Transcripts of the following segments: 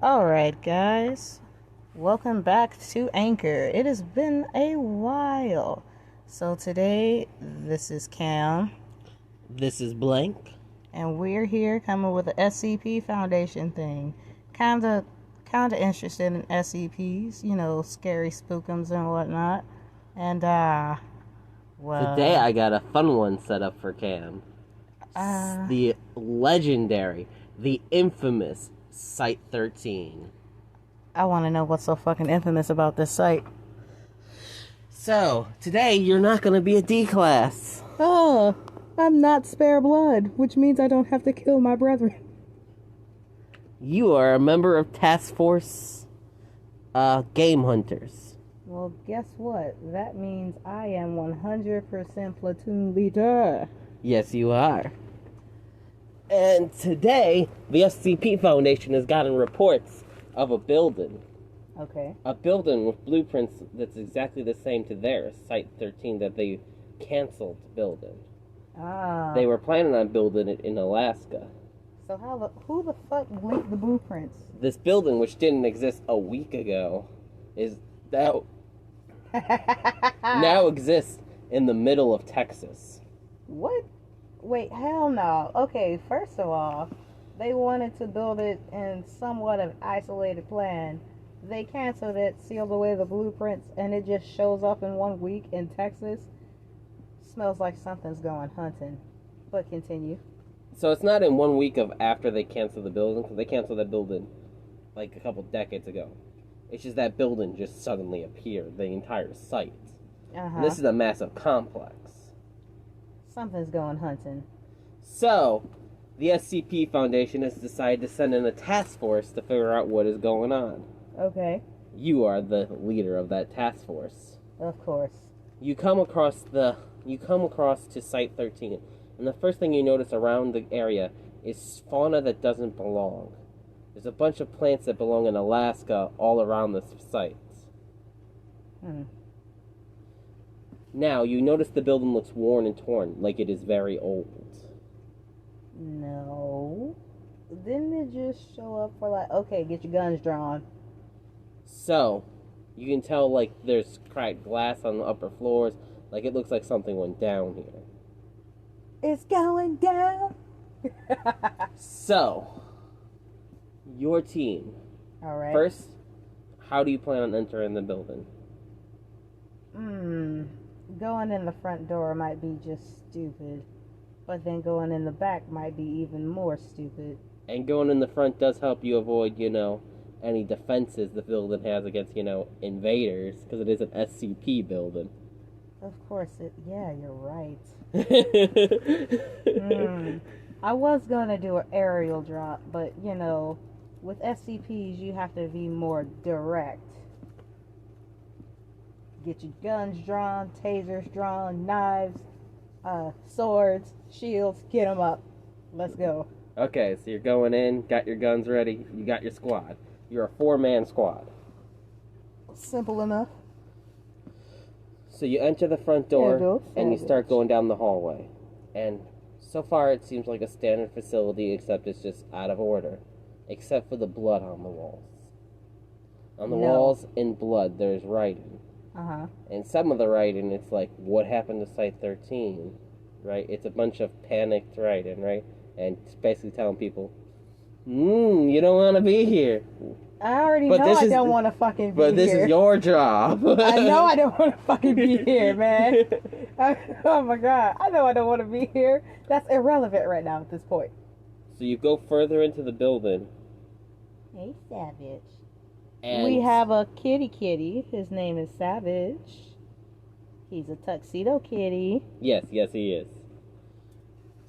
Alright, guys. Welcome back to Anchor. It has been a while. So today, this is Cam. This is Blank. And we're here coming with the SCP Foundation thing. Kinda interested in SCPs, you know, scary spookums and whatnot. And, well... Today I got a fun one set up for Cam. The legendary, the infamous Site 13. I want to know what's so fucking infamous about this site. So, today you're not going to be a D-class. Oh, I'm not spare blood, which means I don't have to kill my brethren. You are a member of Task Force Game Hunters. Well, guess what? That means I am 100% platoon leader. Yes, you are. And today, the SCP Foundation has gotten reports of a building. Okay. A building with blueprints that's exactly the same to theirs, Site 13, that they canceled building. Ah. They were planning on building it in Alaska. So who the fuck leaked the blueprints? This building, which didn't exist a week ago, is now exists in the middle of Texas. What? Wait, hell no. Okay, first of all, they wanted to build it in somewhat of an isolated plan. They canceled it, sealed away the blueprints, and it just shows up in 1 week in Texas. Smells like something's going hunting. But continue. So it's not in 1 week of after they canceled the building, because they canceled that building like a couple decades ago. It's just that building just suddenly appeared, the entire site. And this is a massive complex. Something's going hunting. So, the SCP Foundation has decided to send in a task force to figure out what is going on. Okay. You are the leader of that task force. Of course. You come across to Site 13, and the first thing you notice around the area is fauna that doesn't belong. There's a bunch of plants that belong in Alaska all around this site. Now, you notice the building looks worn and torn, like it is very old. No. Didn't it just show up for like, okay, get your guns drawn? So, you can tell, like, there's cracked glass on the upper floors, like it looks like something went down here. It's going down! So, your team. Alright. First, how do you plan on entering the building? Going in the front door might be just stupid. But then going in the back might be even more stupid. And going in the front does help you avoid, any defenses the building has against, invaders, because it is an SCP building. Of course, yeah, you're right. I was going to do an aerial drop, but, with SCPs, you have to be more direct. Get your guns drawn, tasers drawn, knives, swords, shields, get them up. Let's go. Okay, so you're going in, got your guns ready, you got your squad. You're a 4-man squad. Simple enough. So you enter the front door, and you start going down the hallway. And so far it seems like a standard facility, except it's just out of order. Except for the blood on the walls. On the walls, in blood, there's writing. And some of the writing, it's like, what happened to Site 13, right? It's a bunch of panicked writing, right? And it's basically telling people, you don't want to be here. I already know I don't want to fucking be here. But this is your job. I know I don't want to fucking be here, man. Oh my god. I know I don't want to be here. That's irrelevant right now at this point. So you go further into the building. Hey, Savage. And we have a kitty. His name is Savage. He's a tuxedo kitty. Yes, he is.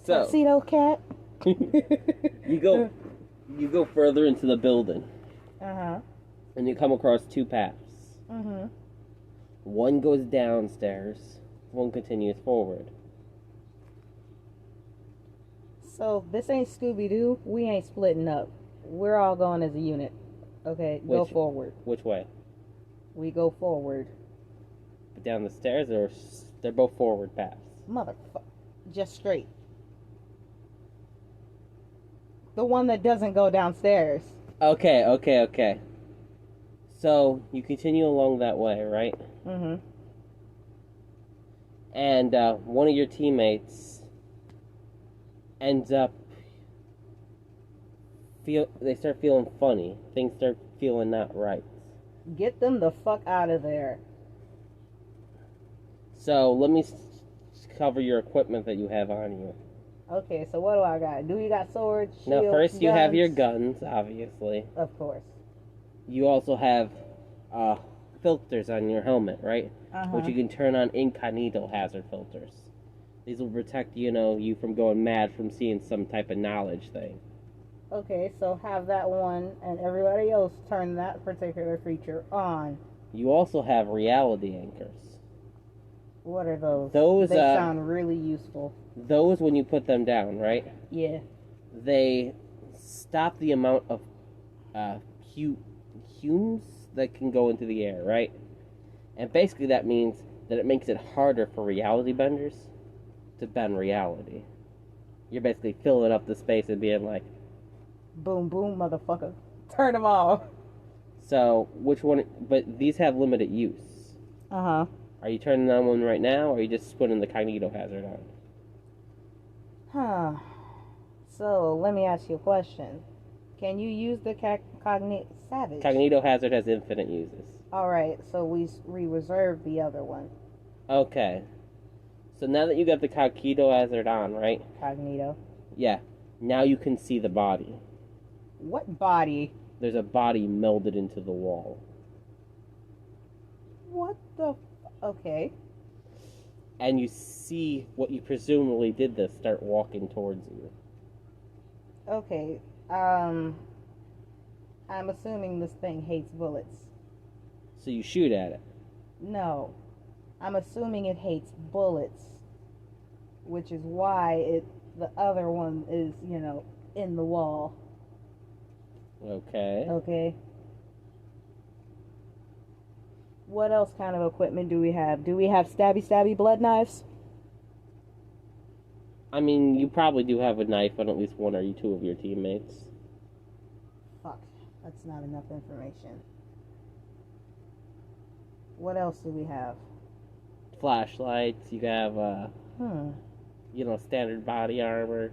So tuxedo cat. You go further into the building. And you come across 2 paths. One goes downstairs, one continues forward. So this ain't Scooby-Doo. We ain't splitting up. We're all going as a unit. Okay, go forward. Which way? We go forward. But down the stairs, or they're both forward paths? Motherfucker. Just straight. The one that doesn't go downstairs. Okay. So, you continue along that way, right? Mm-hmm. And one of your teammates ends up they start feeling funny. Things start feeling not right. Get them the fuck out of there. So, let me cover your equipment that you have on you. Okay, so what do I got? Do you got swords, shields, Now, first guns? you have your guns, obviously. Of course. You also have filters on your helmet, right? Uh-huh. Which you can turn on incognito hazard filters. These will protect, you from going mad from seeing some type of knowledge thing. Okay, so have that one and everybody else turn that particular feature on. You also have reality anchors. What are those? They sound really useful. Those, when you put them down, right? Yeah. They stop the amount of fumes that can go into the air, right? And basically that means that it makes it harder for reality benders to bend reality. You're basically filling up the space and being like, boom, boom, motherfucker. Turn them off. So, which one? But these have limited use. Uh-huh. Are you turning on one right now, or are you just putting the cognito hazard on? Huh. So, let me ask you a question. Can you use the Savage? Cognito hazard has infinite uses. Alright, so we reserve the other one. Okay. So now that you got the cognito hazard on, right? Cognito. Yeah. Now you can see the body. What body? There's a body melded into the wall. What the... Okay. And you see what you presumably did this start walking towards you. Okay. I'm assuming this thing hates bullets. So you shoot at it. No. I'm assuming it hates bullets. Which is why the other one is, in the wall. Okay. Okay. What else kind of equipment do we have? Do we have stabby blood knives? I mean, you probably do have a knife on at least one or two of your teammates. Fuck. That's not enough information. What else do we have? Flashlights. You have, standard body armor.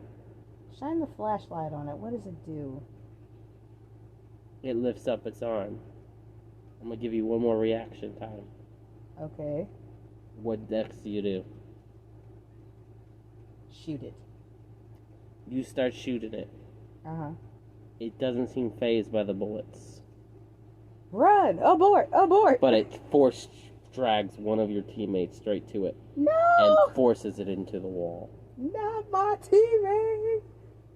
Shine the flashlight on it. What does it do? It lifts up its arm. I'm gonna give you one more reaction time. Okay. What next do you do? Shoot it. You start shooting it. Uh-huh. It doesn't seem fazed by the bullets. Run! Abort! But it force drags one of your teammates straight to it. No! And forces it into the wall. Not my teammate!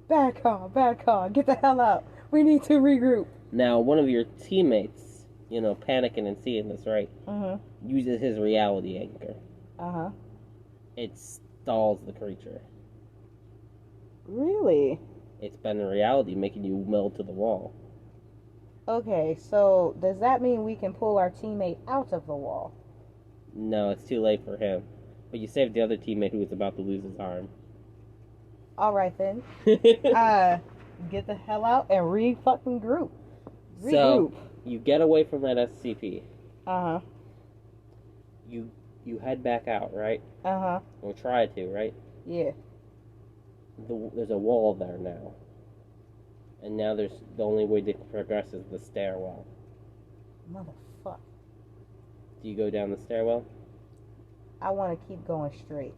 Back on. Get the hell out. We need to regroup. Now, one of your teammates, panicking and seeing this, right? Uses his reality anchor. It stalls the creature. Really? It's been in reality, making you meld to the wall. Okay, so does that mean we can pull our teammate out of the wall? No, it's too late for him. But you saved the other teammate who was about to lose his arm. Alright then. Get the hell out and regroup. So, you get away from that SCP. Uh-huh. You head back out, right? Uh-huh. Or try to, right? Yeah. There's a wall there now. And now the only way to progress is the stairwell. Motherfucker. Do you go down the stairwell? I want to keep going straight.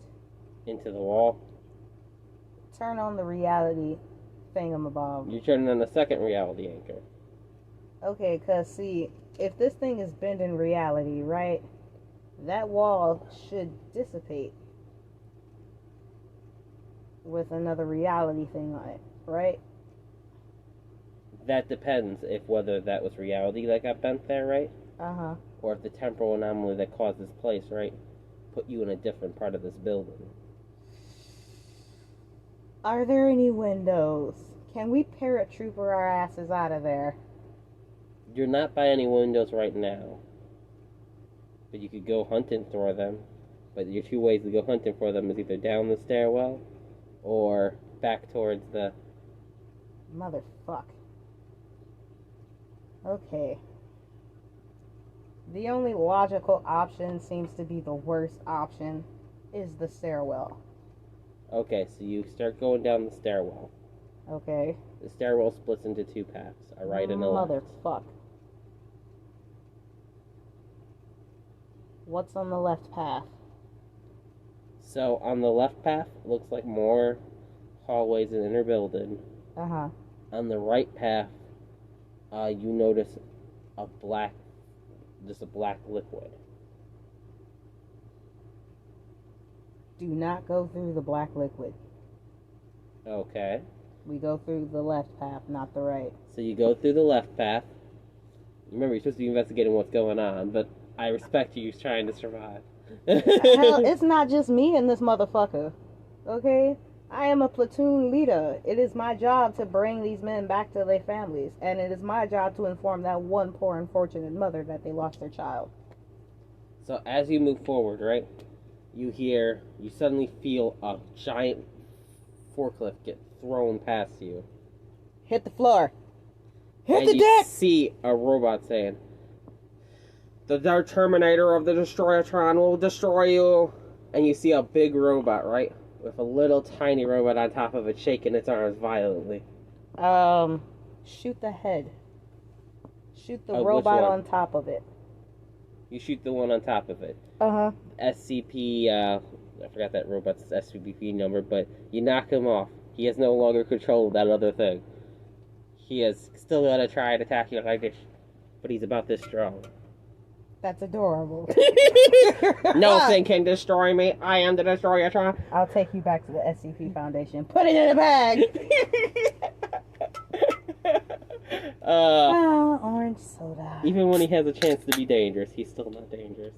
Into the wall? Turn on the reality thingamabob. You're turning on the second reality anchor. Okay, because see, if this thing is bending reality, right, that wall should dissipate with another reality thing on it, right? That depends if whether that was reality that got bent there, right? Uh-huh. Or if the temporal anomaly that caused this place, right, put you in a different part of this building. Are there any windows? Can we paratrooper our asses out of there? You're not by any windows right now. But you could go hunting for them. But your two ways to go hunting for them is either down the stairwell or back towards the... Motherfuck. Okay. The only logical option seems to be the worst option is the stairwell. Okay, so you start going down the stairwell. Okay. The stairwell splits into two paths, a right and a left. Motherfuck. What's on the left path? So on the left path, looks like more hallways and inner building. Uh-huh. On the right path, you notice a black liquid. Do not go through the black liquid. Okay. We go through the left path, not the right. So you go through the left path. Remember, you're supposed to be investigating what's going on, but I respect you trying to survive. Hell, it's not just me and this motherfucker. Okay? I am a platoon leader. It is my job to bring these men back to their families, and it is my job to inform that one poor unfortunate mother that they lost their child. So as you move forward, right, you suddenly feel a giant forklift get thrown past you. Hit the floor. Hit and the deck! You see a robot saying, "The Dark Terminator of the Destroyatron will destroy you." And you see a big robot, right? With a little tiny robot on top of it shaking its arms violently. Shoot the head. Shoot the robot on top of it. You shoot the one on top of it. Uh-huh. SCP, I forgot that robot's SCP number, but you knock him off. He has no longer control of that other thing. He is still gonna try and attack you like this, but he's about this strong. That's adorable. No thing can destroy me. I am the Destroyatron. I'll take you back to the SCP Foundation. Put it in a bag. Orange soda. Even when he has a chance to be dangerous, he's still not dangerous.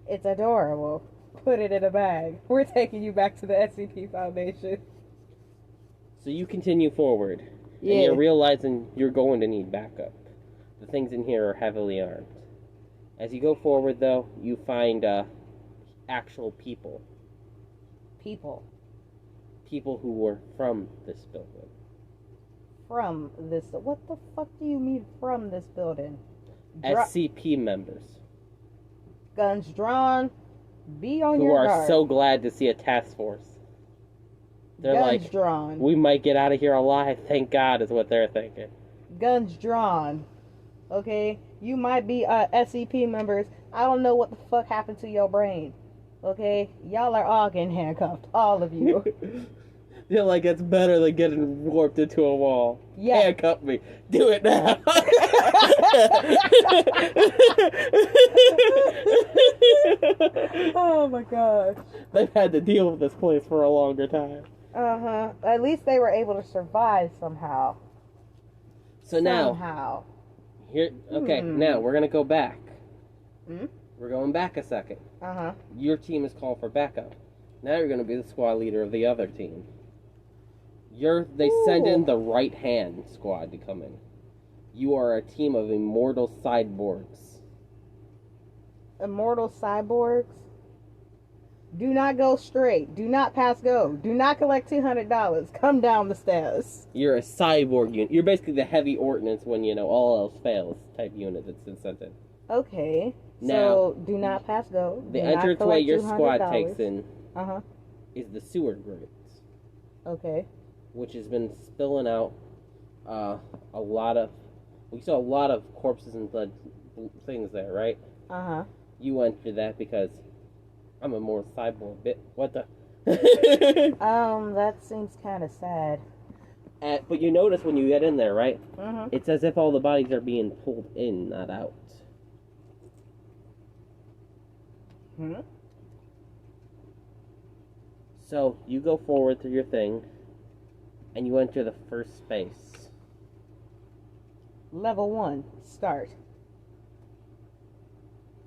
It's adorable. Put it in a bag. We're taking you back to the SCP Foundation. So you continue forward. Yeah. And you're realizing you're going to need backup. The things in here are heavily armed. As you go forward, though, you find actual people. People who were from this building. From this... What the fuck do you mean from this building? SCP members. Guns drawn. Be on your guard. Who are so glad to see a task force. They're Guns like, drawn. We might get out of here alive, thank God, is what they're thinking. Guns drawn. Okay? You might be SCP members. I don't know what the fuck happened to your brain. Okay? Y'all are all getting handcuffed. All of you. They're like, it's better than getting warped into a wall. Yeah. Handcuff me. Do it now. Oh my god. They've had to deal with this place for a longer time. Uh-huh. At least they were able to survive somehow. So now... Somehow. Here, okay, now we're gonna go back. Hmm? We're going back a second. Uh-huh. Your team is called for backup. Now you're gonna be the squad leader of the other team. They send in the right-hand squad to come in. You are a team of immortal cyborgs. Immortal cyborgs? Do not go straight. Do not pass go. Do not collect $200. Come down the stairs. You're a cyborg unit. You're basically the heavy ordnance when, all else fails type unit that's been sent in. Okay. Now, so, do not pass go. The entranceway your squad takes in uh-huh. is the sewer grates. Okay. Which has been spilling out we saw a lot of corpses and blood things there, right? Uh-huh. You went for that because I'm a more cyborg bit. What the? That seems kind of sad. But you notice when you get in there, right? Mm-hmm. It's as if all the bodies are being pulled in, not out. Hmm? So, you go forward through your thing, and you enter the first space. Level 1. Start.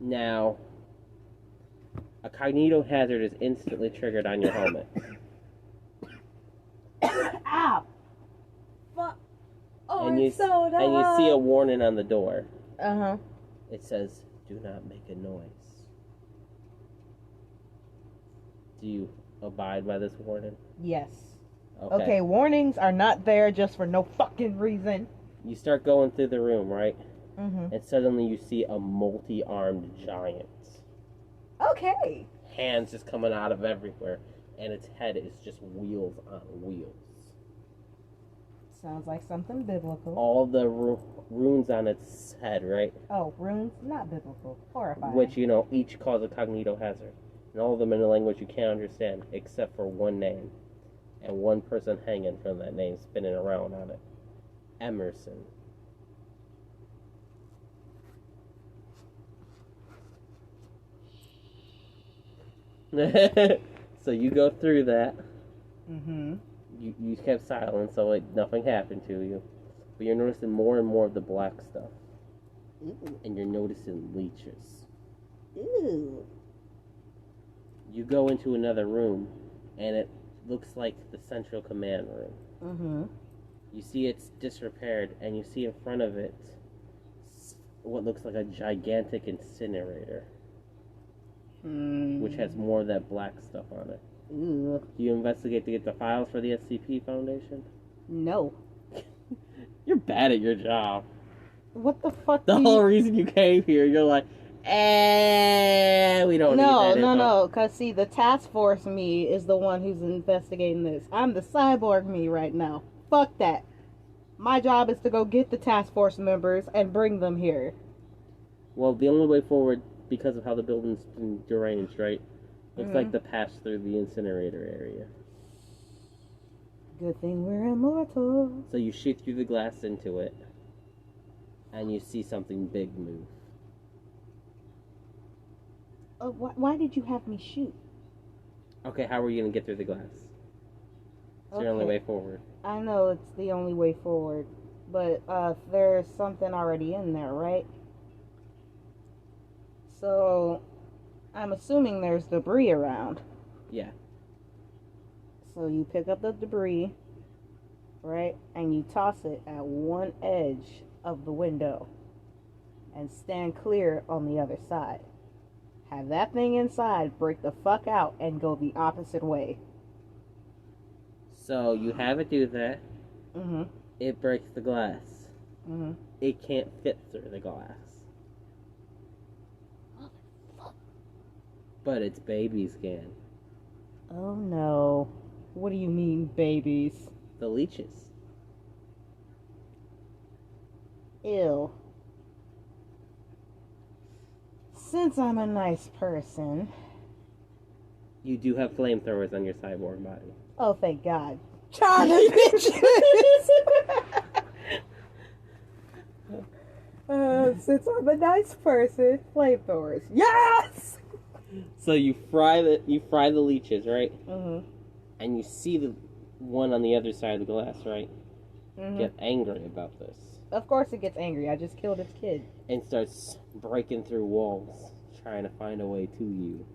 Now, a cognito hazard is instantly triggered on your helmet. Ow! Fuck! Oh, and you see a warning on the door. Uh-huh. It says, "Do not make a noise." Do you abide by this warning? Yes. Okay, warnings are not there just for no fucking reason. You start going through the room, right? and suddenly you see a multi-armed giant. Okay. Hands just coming out of everywhere, and its head is just wheels on wheels. Sounds like something biblical. All the runes on its head, right? Oh, runes? Not biblical. Horrifying. Which, each cause a cognito hazard. And all of them in a language you can't understand, except for one name. And one person hanging from that name, spinning around on it. Emerson. So you go through that. You kept silent, so nothing happened to you. But you're noticing more and more of the black stuff. Ooh. And you're noticing leeches. Ooh. You go into another room, and it looks like the central command room. You see it's disrepaired, and you see in front of it what looks like a gigantic incinerator. Which has more of that black stuff on it. Ooh. Do you investigate to get the files for the SCP Foundation? No. You're bad at your job. What the fuck? The whole reason you came here, you're like, we don't need that info. No, because see, the task force me is the one who's investigating this. I'm the cyborg me right now. Fuck that. My job is to go get the task force members and bring them here. Well, the only way forward, because of how the building's been deranged, right? Looks like the pass through the incinerator area. Good thing we're immortal. So you shoot through the glass into it, and you see something big move. Why did you have me shoot? Okay, how are you going to get through the glass? It's your only way forward. I know it's the only way forward, but there's something already in there, right? So, I'm assuming there's debris around. Yeah. So you pick up the debris, right? And you toss it at one edge of the window and stand clear on the other side. Have that thing inside break the fuck out and go the opposite way. So you have it do that. It breaks the glass. It can't fit through the glass. But it's baby scan. Oh no. What do you mean, babies? The leeches. Ew. Since I'm a nice person... You do have flamethrowers on your cyborg body. Oh, thank God. Charlie bitches! Since I'm a nice person, flamethrowers. Yes! So you fry the leeches, right? And you see the one on the other side of the glass, right? Get angry about this. Of course it gets angry. I just killed its kid. And starts breaking through walls, trying to find a way to you.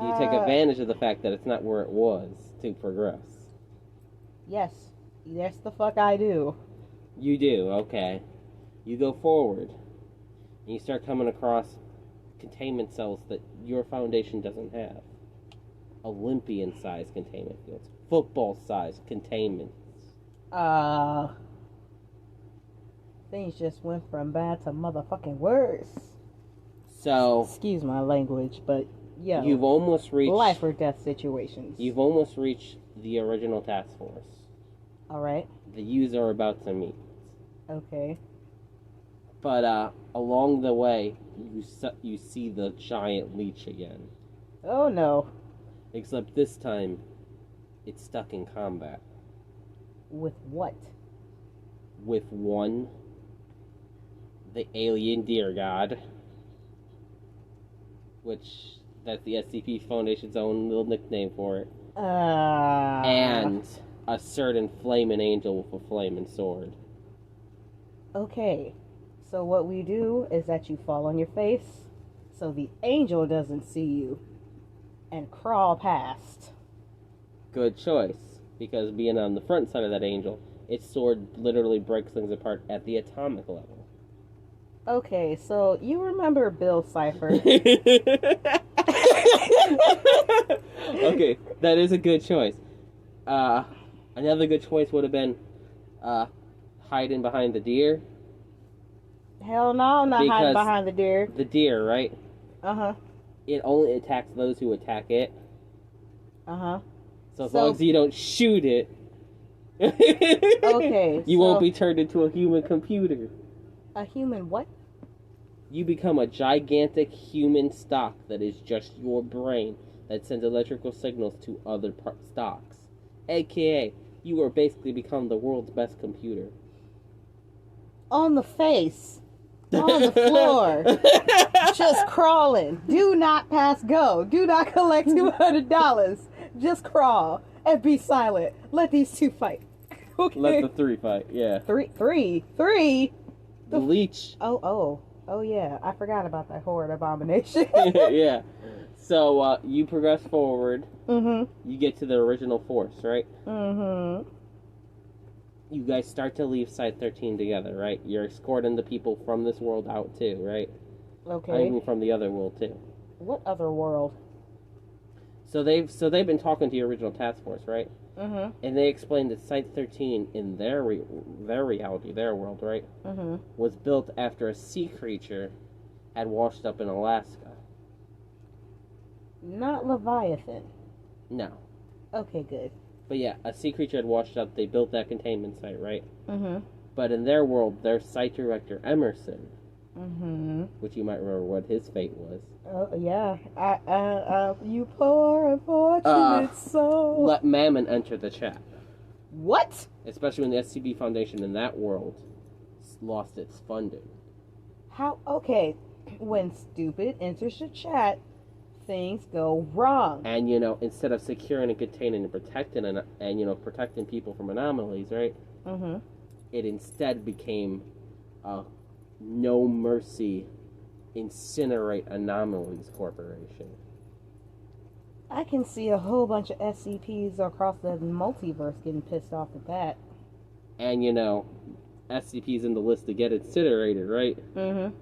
Do you take advantage of the fact that it's not where it was to progress? Yes. Yes, the fuck I do. You do, okay. You go forward, and you start coming across containment cells that your foundation doesn't have. Olympian-sized containment fields. Football-sized containments. Things just went from bad to motherfucking worse. So... Excuse my language, but, yo. You've almost reached... life or death situations. You've almost reached the original task force. Alright. The yous are about to meet. Okay. But, along the way, you see the giant leech again. Oh, no. Except this time, it's stuck in combat. With what? With one, the alien deer god, which that's the SCP Foundation's own little nickname for it, and a certain flaming angel with a flaming sword. Okay, so what we do is that you fall on your face, so the angel doesn't see you, and crawl past. Good choice, because being on the front side of that angel, its sword literally breaks things apart at the atomic level. Okay, so you remember Bill Cipher. Okay, that is a good choice. Another good choice would have been hiding behind the deer Hell no, I'm not hiding behind the deer. The deer, right? Uh-huh. It only attacks those who attack it. Uh-huh. So as long as you don't shoot it, okay, you won't be turned into a human computer. A human what? You become a gigantic human stock that is just your brain that sends electrical signals to other stocks. AKA, you will basically become the world's best computer. On the face. On the floor. Just crawling. Do not pass go. Do not collect $200. Just crawl. And be silent. Let these two fight. Okay. Let the three fight, yeah. Three? The leech. Oh, yeah. I forgot about that horrid abomination. Yeah. So, you progress forward. Mm-hmm. You get to the original force, right? Mm-hmm. You guys start to leave Site 13 together, right? You're escorting the people from this world out, too, right? Okay. I mean, from the other world, too. What other world? So they've been talking to your original task force, right? Mm-hmm. And they explained that Site 13 in their reality, their world, right? Mm-hmm. Was built after a sea creature had washed up in Alaska. Not Leviathan. No. Okay, good. But yeah, a sea creature had washed up. They built that containment site, right? Mm-hmm. But in their world, their site director, Emerson, mm-hmm. which you might remember what his fate was. Oh, yeah. You poor unfortunate soul. Let Mammon enter the chat. What? Especially when the SCP Foundation in that world lost its funding. How? Okay. When stupid enters the chat, things go wrong. And, instead of securing and containing and protecting protecting people from anomalies, right? Mm-hmm. It instead became a no mercy incinerate anomalies corporation. I can see a whole bunch of SCPs across the multiverse getting pissed off at that. And, SCP's in the list to get incinerated, right? Mm-hmm.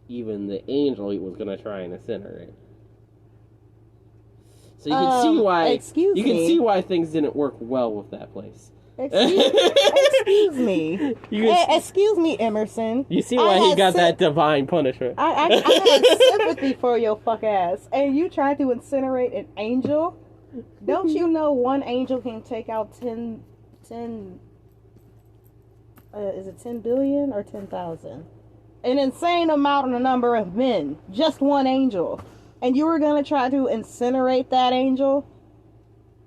Even the angel he was going to try and incinerate. So you can see why. Excuse me. You can see why things didn't work well with that place. Excuse me. Excuse me, Emerson. You see why he got that divine punishment. I had sympathy for your fuck ass, and you tried to incinerate an angel. Don't you know one angel can take out 10 is it 10 billion or 10,000? An insane amount of number of men. Just one angel. And you were going to try to incinerate that angel?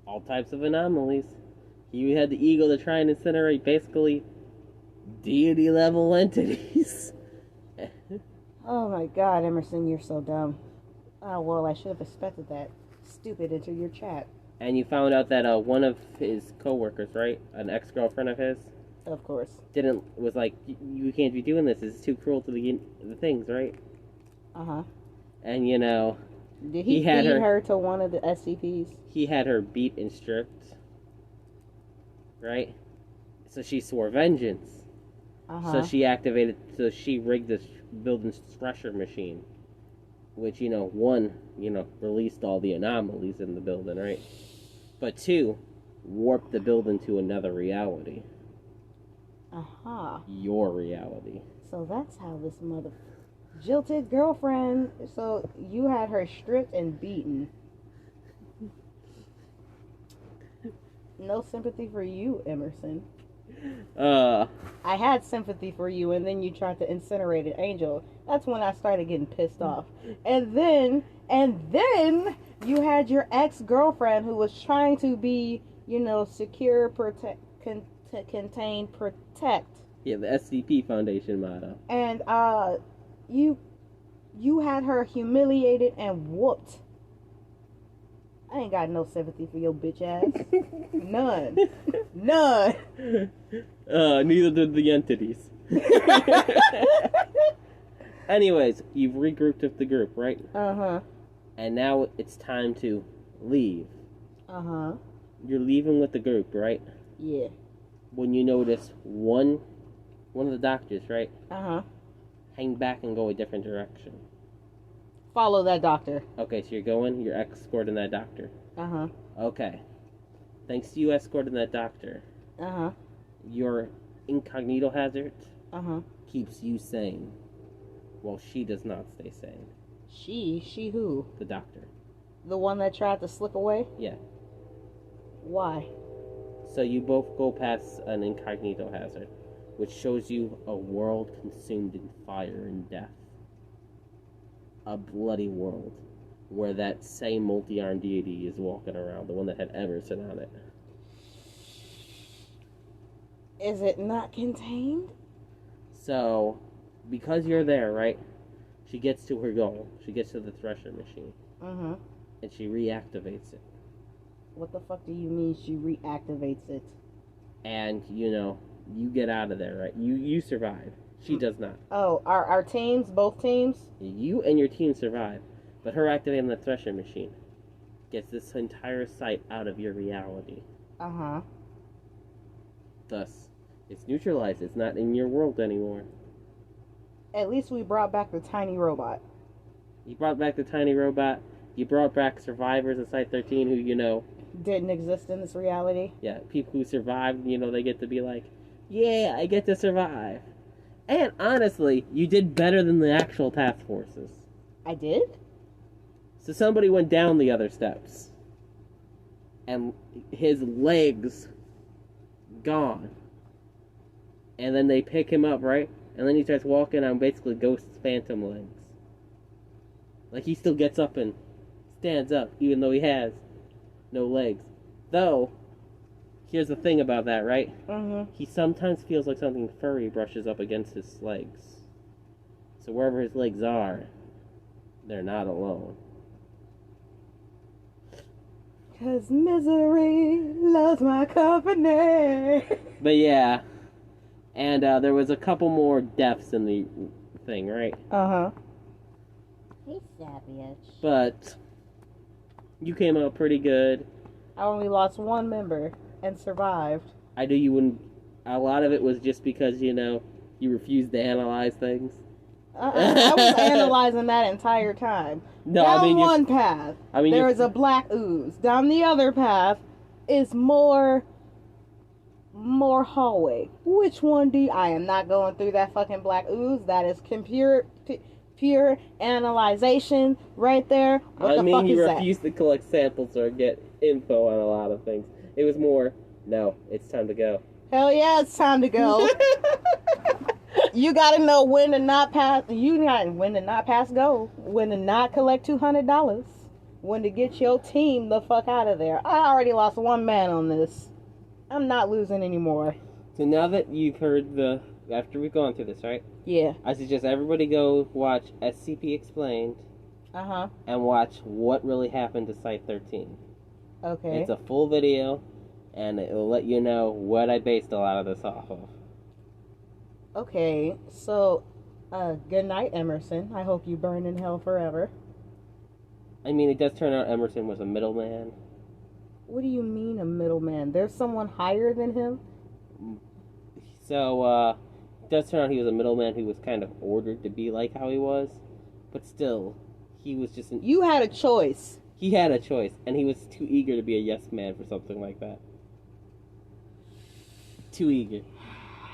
All types of anomalies. You had the ego to try and incinerate basically deity level entities. Oh my god, Emerson, you're so dumb. Oh, well, I should have expected that. Stupid into your chat. And you found out that one of his co-workers, right? An ex-girlfriend of his? Of course. Was like, you can't be doing this. It's too cruel to the things, right? Uh-huh. And, did he feed her to one of the SCPs? He had her beat and stripped. Right? So she swore vengeance. Uh-huh. So she rigged this building thresher machine. Which, released all the anomalies in the building, right? But 2, warped the building to another reality. Uh-huh. Your reality. So that's how this jilted girlfriend. So you had her stripped and beaten. No sympathy for you, Emerson. I had sympathy for you, and then you tried to incinerate an angel. That's when I started getting pissed off. And then you had your ex-girlfriend who was trying to be, secure, contain, protect. Yeah, the SCP Foundation motto. And you had her humiliated and whooped. I ain't got no sympathy for your bitch ass. None. Neither did the entities. Anyways, you've regrouped with the group, right? Uh-huh. And now it's time to leave. Uh-huh. You're leaving with the group, right? Yeah. When you notice one of the doctors, right? Uh-huh. Hang back and go a different direction. Follow that doctor. Okay, so you're escorting that doctor. Uh-huh. Okay. Thanks to you escorting that doctor. Uh-huh. Your incognito hazard keeps you sane, while she does not stay sane. She who? The doctor. The one that tried to slip away? Yeah. Why? So you both go past an incognito hazard, which shows you a world consumed in fire and death. A bloody world, where that same multi-armed deity is walking around, the one that had Emerson on it. Is it not contained? So, because you're there, right? She gets to her goal. She gets to the thresher machine. And she reactivates it. What the fuck do you mean she reactivates it? And, you get out of there, right? You survive. She does not. Oh, our teams? Both teams? You and your team survive. But her activating the thresher machine gets this entire site out of your reality. Thus, it's neutralized. It's not in your world anymore. At least we brought back the tiny robot. You brought back the tiny robot. You brought back survivors of Site 13 who, didn't exist in this reality. Yeah, people who survived, they get to be like, yeah, I get to survive. And honestly, you did better than the actual task forces. I did? So somebody went down the other steps. And his legs gone. And then they pick him up, right? And then he starts walking on basically Ghost's phantom legs. Like he still gets up and stands up, even though he has no legs. Though, here's the thing about that, right? He sometimes feels like something furry brushes up against his legs. So wherever his legs are, they're not alone. 'Cause misery loves my company. But yeah. And there was a couple more deaths in the thing, right? Hey, savage. But you came out pretty good. I only lost one member and survived. I knew you wouldn't. A lot of it was just because, you refused to analyze things. I was analyzing that entire time. No, down one path, there is a black ooze. Down the other path is more hallway. Which one do you... I am not going through that fucking black ooze. That is pure analyzation right there. What the fuck is you that? refused to collect samples or get info on a lot of things. It was more, no, it's time to go. Hell yeah, it's time to go. You gotta know when to not pass. When to not pass go. When to not collect $200. When to get your team the fuck out of there. I already lost one man on this. I'm not losing anymore. So now that you've heard after we've gone through this, right? Yeah. I suggest everybody go watch SCP Explained. And watch what really happened to Site 13. Okay. It's a full video, and it will let you know what I based a lot of this off of. Okay, so, good night, Emerson. I hope you burn in hell forever. It does turn out Emerson was a middleman. What do you mean a middleman? There's someone higher than him? So, it does turn out he was a middleman who was kind of ordered to be like how he was. But still, he was just You had a choice. He had a choice, and he was too eager to be a yes man for something like that. Too eager.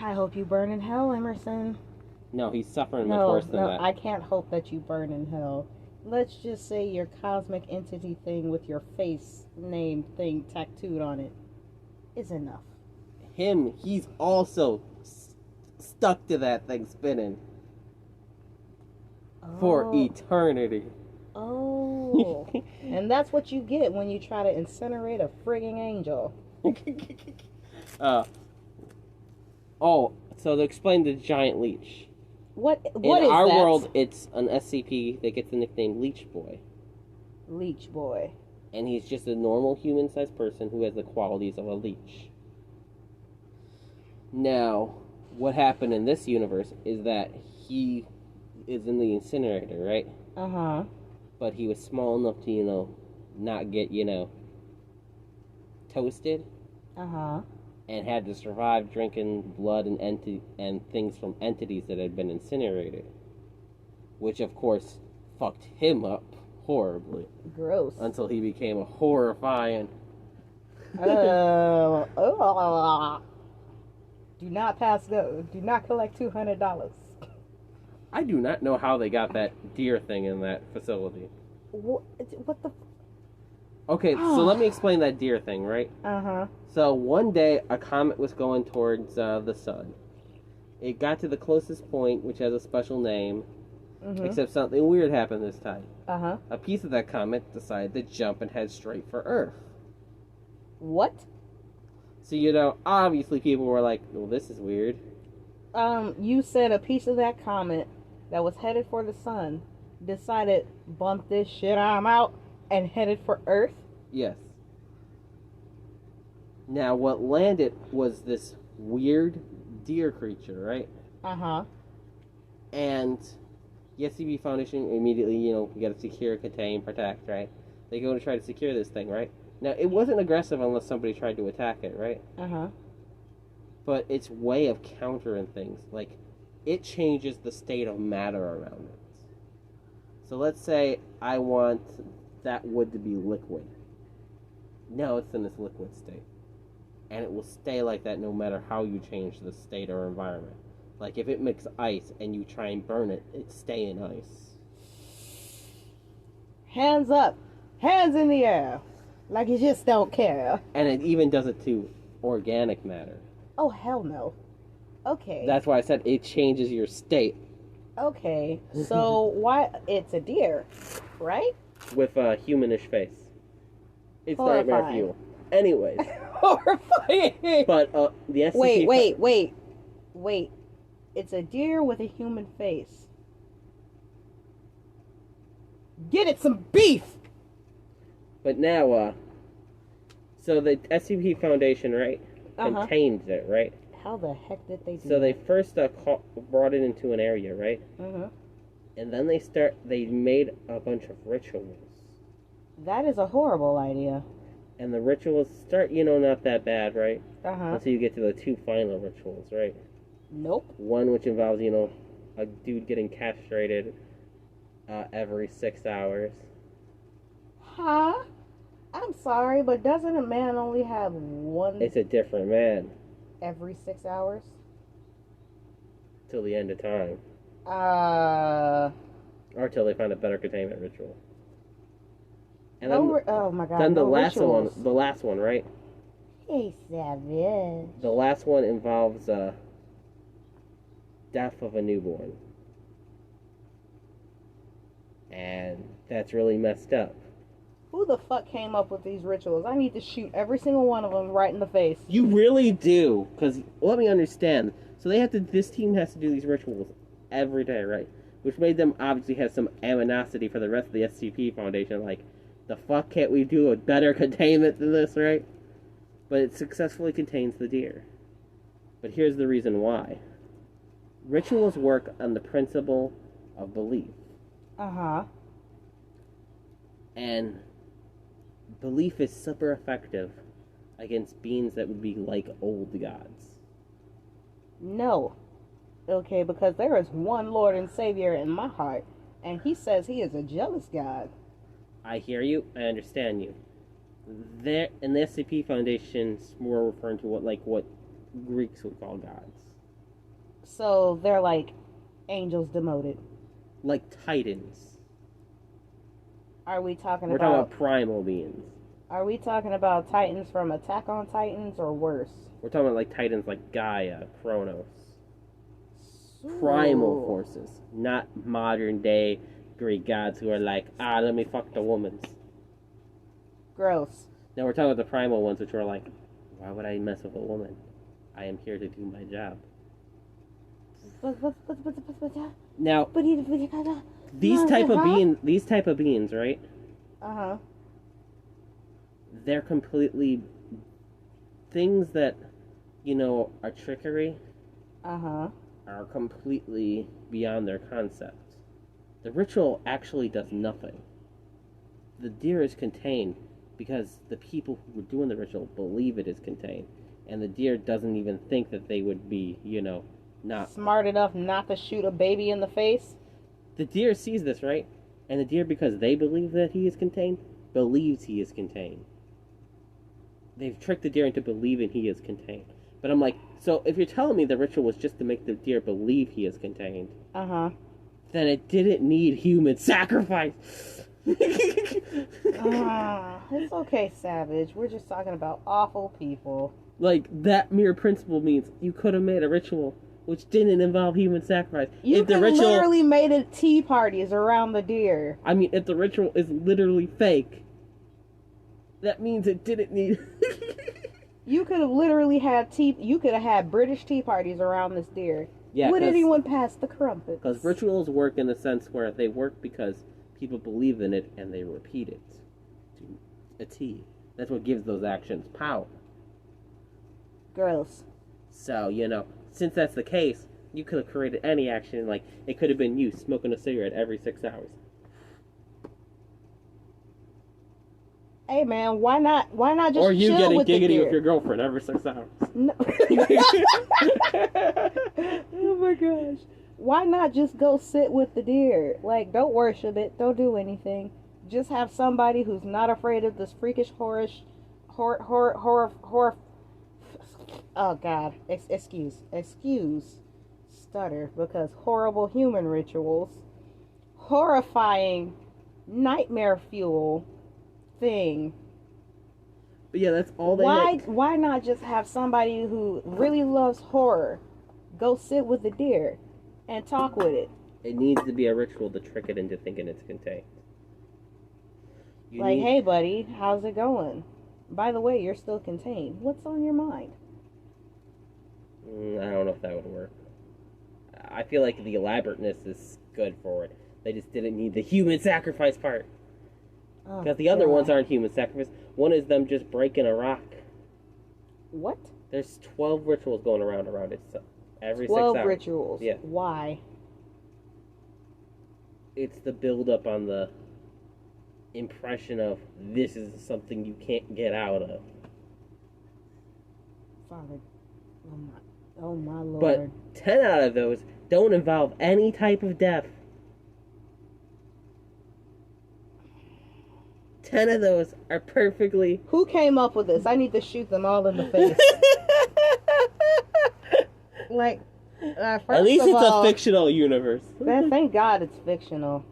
I hope you burn in hell, Emerson. No, he's suffering much worse than that. I can't hope that you burn in hell. Let's just say your cosmic entity thing with your face name thing tattooed on it is enough. He's also stuck to that thing spinning. For eternity. Oh. And that's what you get when you try to incinerate a frigging angel. So to explain the giant leech. What is that? In our world, it's an SCP that gets the nickname Leech Boy. Leech Boy. And he's just a normal human-sized person who has the qualities of a leech. Now, what happened in this universe is that he is in the incinerator, right? But he was small enough to, not get, toasted. And had to survive drinking blood and things from entities that had been incinerated. Which, of course, fucked him up horribly. Gross. Until he became a horrifying... Do not pass go. Do not collect $200. I do not know how they got that deer thing in that facility. What the? Okay, so let me explain that deer thing, right? Uh-huh. So one day, a comet was going towards the sun. It got to the closest point, which has a special name, except something weird happened this time. Uh-huh. A piece of that comet decided to jump and head straight for Earth. What? So, you know, obviously people were like, well, this is weird. You said a piece of that comet that was headed for the sun decided, bump this shit, I'm out, and headed for Earth? Yes. Now, what landed was this weird deer creature, right? Uh-huh. And the SCP Foundation immediately, you know, you gotta secure, contain, protect, right? They go to try to secure this thing, right? Now, it wasn't aggressive unless somebody tried to attack it, right? Uh-huh. But its way of countering things, like, it changes the state of matter around it. So let's say I want that wood to be liquid. Now it's in this liquid state. And it will stay like that no matter how you change the state or environment. Like if it makes ice and you try and burn it, it stay in ice. Hands up. Hands in the air. Like you just don't care. And it even does it to organic matter. Oh, hell no. Okay. That's why I said it changes your state. Okay. So why it's a deer, right? With a humanish face. It's Horrifying. nightmare fuel. Anyways. Horrifying. But the SCP... Wait. It's a deer with a human face. Get it some beef! But now, so the SCP Foundation, right, contained it, right? How the heck did they do So that? they first brought it into an area, right? And then they made a bunch of rituals. That is a horrible idea. And the rituals start, you know, not that bad, right? Uh-huh. Until you get to the two final rituals, right? Nope. One which involves, you know, a dude getting castrated every 6 hours. Huh? I'm sorry, but doesn't a man only have one It's a different man. every 6 hours? Till the end of time. Or till they find a better containment ritual. And oh my god. Then the rituals. last one, right? Hey, savage. The last one involves death of a newborn. And that's really messed up. Who the fuck came up with these rituals? I need to shoot every single one of them right in the face. You really do, because let me understand. So this team has to do these rituals every day, right? Which made them obviously have some animosity for the rest of the SCP Foundation, like, the fuck can't we do a better containment than this, right? But it successfully contains the deer. But here's the reason why. Rituals work on the principle of belief. Uh-huh. And belief is super effective against beings that would be like old gods. No. Okay, because there is one Lord and Savior in my heart, and he says he is a jealous God. I hear you. I understand you. There, in the SCP Foundation's more referring to what Greeks would call gods. So they're like angels demoted. Like titans. Are we talking We're talking about primal beings. Are we talking about titans from Attack on Titans or worse? We're talking about like titans like Gaia, Kronos. Ooh. Primal forces, not modern day Greek gods who are like, let me fuck the woman. Gross. Now we're talking about the primal ones, which are like, why would I mess with a woman? I am here to do my job. Now, these type of beings, right? Uh-huh. They're completely things that, you know, are trickery. Uh-huh. Are completely beyond their concept. The ritual actually does nothing. The deer is contained because the people who were doing the ritual believe it is contained. And the deer doesn't even think that they would be, you know, not... smart enough not to shoot a baby in the face? The deer sees this, right? And the deer, because they believe that he is contained, believes he is contained. They've tricked the deer into believing he is contained. But I'm like, So if you're telling me the ritual was just to make the deer believe he is contained, then it didn't need human sacrifice. It's okay, Savage. We're just talking about awful people. Like, that mere principle means you could have made a ritual which didn't involve human sacrifice. You could literally made it tea parties around the deer. I mean, if the ritual is literally fake, that means it didn't need... You could have literally had you could have had British tea parties around this deer. Yeah, would anyone pass the crumpets? Because rituals work in the sense where they work because people believe in it and they repeat it to a T. That's what gives those actions power. Gross. So, since that's the case, you could have created any action, like, it could have been you smoking a cigarette every 6 hours. Hey man, why not just or you chill getting with giggity with your girlfriend every 6 hours. No. Oh my gosh. Why not just go sit with the deer? Like, don't worship it, don't do anything. Just have somebody who's not afraid of this freakish horror. Oh god, excuse stutter, because horrible human rituals, horrifying nightmare fuel thing. But yeah, that's all they make. Why not just have somebody who really loves horror go sit with the deer and talk with it? It needs to be a ritual to trick it into thinking it's contained. Hey buddy, how's it going? By the way, you're still contained. What's on your mind? I don't know if that would work. I feel like the elaborateness is good for it. They just didn't need the human sacrifice part. Because the other ones aren't human sacrifice. One is them just breaking a rock. What? There's 12 rituals going around it. So every 6 hours. 12 rituals? Yeah. Why? It's the build-up on the impression of this is something you can't get out of. Father, oh my Lord. But 10 out of those don't involve any type of death. 10 of those are perfectly... Who came up with this? I need to shoot them all in the face. Like, first at least of it's all, a fictional universe. Man, thank God it's fictional.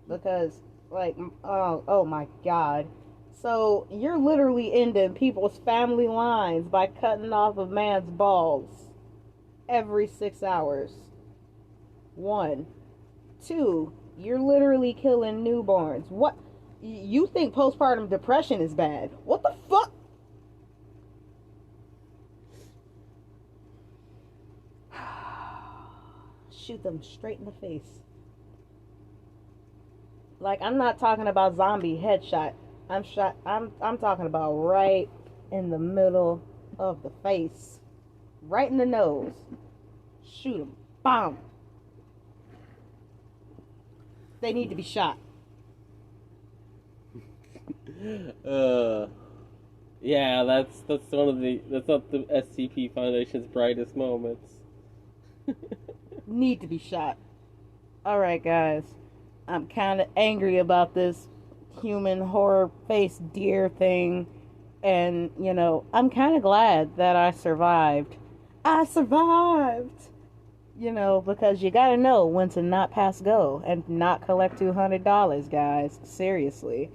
Because, like, oh my God. So, you're literally ending people's family lines by cutting off a man's balls every 6 hours. 1. 2, you're literally killing newborns. What? You think postpartum depression is bad? What the fuck? Shoot them straight in the face. Like, I'm not talking about zombie headshot. I'm talking about right in the middle of the face. Right in the nose. Shoot them. Bomb. They need to be shot. Yeah, that's one of that's not the SCP Foundation's brightest moments. Need to be shot. Alright, guys. I'm kind of angry about this human horror face deer thing. And, I'm kind of glad that I survived. I survived! Because you gotta know when to not pass go and not collect $200, guys. Seriously.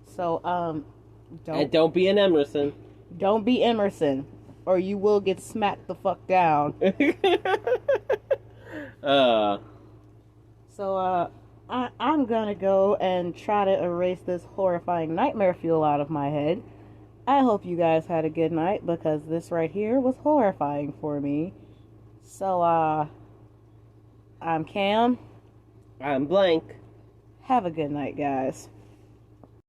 So, don't be an Emerson. Don't be Emerson, or you will get smacked the fuck down. So, I'm gonna go and try to erase this horrifying nightmare fuel out of my head. I hope you guys had a good night, because this right here was horrifying for me. So, I'm Cam. I'm Blank. Have a good night, guys.